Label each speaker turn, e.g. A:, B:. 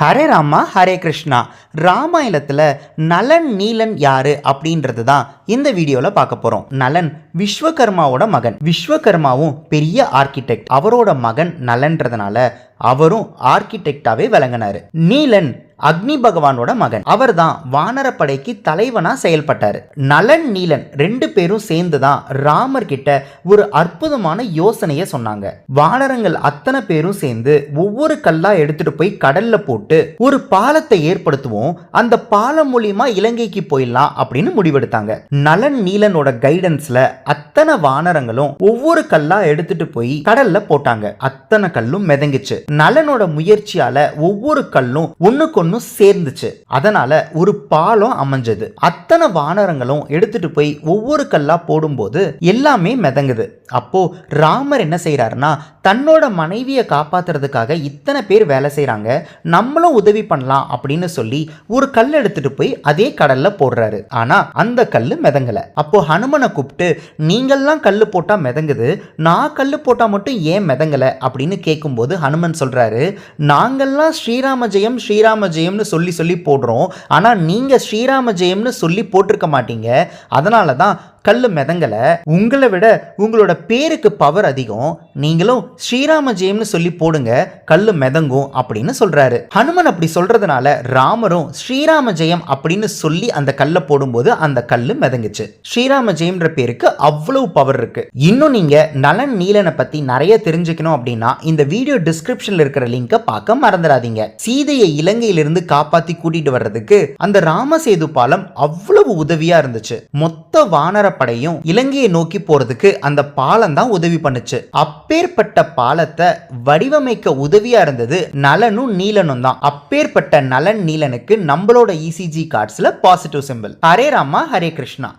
A: ஹரே ராமா ஹரே கிருஷ்ணா. ராமாயணத்தில் நலன் நீலன் யாரு அப்படின்றது தான் இந்த வீடியோவில் பார்க்க போகிறோம். நலன் விஸ்வகர்மாவோட மகன். விஸ்வகர்மாவும் பெரிய ஆர்கிடெக்ட். அவரோட மகன் நலன்றதுனால அவரும் ஆர்கிடெக்டாவே விளங்கினாரு. நீலன் அக்னி பகவானோட மகன். அவர் தான் வானரப்படைக்கு தலைவனா செயல்பட்டாரு. நலன் நீலன் ரெண்டு பேரும் சேர்ந்து தான் ராமர் கிட்ட ஒரு அற்புதமான யோசனைய சொன்னாங்க. வானரங்கள் அத்தனை பேரும் சேர்ந்து ஒவ்வொரு கல்லா எடுத்துட்டு போய் கடல்ல போட்டு ஒரு பாலத்தை ஏற்படுத்துவோம், அந்த பாலம் மூலியமா இலங்கைக்கு போயிடலாம் அப்படின்னு முடிவெடுத்தாங்க. நலன் நீலனோட கைடன்ஸ்ல அத்தனை வானரங்களும் ஒவ்வொரு கல்லா எடுத்துட்டு போய் கடல்ல போட்டாங்க. அத்தனை கல்லும் மிதங்கிச்சு. நலனோட முயற்சியால ஒவ்வொரு கல்லும் ஒண்ணுக்கு சேர்ந்துச்சு. அதனால ஒரு பாலம் அமைஞ்சது. அத்தனை வானரங்களும் எடுத்துட்டு போய் ஒவ்வொரு கல்லா போடும்போது எல்லாமே மிதங்குது. அப்போ ராமர் என்ன செய்யறாருன்னா, தன்னோட மனைவியை காப்பாத்துறதுக்காக இத்தனை பேர் வேலை செய்யறாங்க, நம்மளும் உதவி பண்ணலாம் அப்படின்னு சொல்லி ஒரு கல் எடுத்துட்டு போய் அதே கடல்ல போடுறாரு. ஆனா அந்த கல்லு மிதங்கல. அப்போ ஹனுமனை கூப்பிட்டு, நீங்கெல்லாம் கல்லு போட்டா மிதங்குது, நான் கல்லு போட்டா மட்டும் ஏன் மிதங்கல அப்படின்னு கேட்கும்போது ஹனுமன் சொல்றாரு, நாங்கெல்லாம் ஸ்ரீராம ஜெயம் ஸ்ரீராம ஜெயம்னு சொல்லி போடுறோம், ஆனா நீங்க ஸ்ரீராம ஜெயம்னு சொல்லி போட்டிருக்க மாட்டீங்க, அதனால தான் கல்லு மிதங்கல. உங்களை விட உங்களோட பேருக்கு பவர் அதிகம், நீங்களும் ஸ்ரீராம ஜெயம்னு சொல்லி போடுங்க, கல்லு மிதங்கும் அப்படின்னு சொல்றாரு. ஹனுமன் அப்படி சொல்றதுனால ராமரும் ஸ்ரீராம ஜெயம் அப்படின்னு சொல்லி அந்த கல்லை போடும்போது அந்த கல்லு மிதங்குச்சு. ஸ்ரீராம ஜெயம்ன்ற பேருக்கு அவ்வளவு பவர் இருக்கு. இன்னும் நீங்க நலன் நீலனை பத்தி நிறைய தெரிஞ்சுக்கணும் அப்படின்னா இந்த வீடியோ டிஸ்கிரிப்ஷன்ல இருக்கிற லிங்கை பார்க்க மறந்துடாதீங்க. சீதையை இலங்கையிலிருந்து காப்பாத்தி கூட்டிட்டு வர்றதுக்கு அந்த ராமசேது பாலம் அவ்வளவு உதவியா இருந்துச்சு. மொத்த வானர படையும் இலங்கையை நோக்கி போறதுக்கு அந்த பாலம் தான் உதவி பண்ணுச்சு. அப்பேற்பட்ட பாலத்தை வடிவமைக்க உதவியா இருந்தது நலனும் நீலனும் தான். அப்பேற்பட்ட நலன் நீலனுக்கு நம்மளோட இசிஜி கார்ட்ஸ்ல பாசிட்டிவ் சிம்பிள். ஹரே ராமா ஹரே கிருஷ்ணா.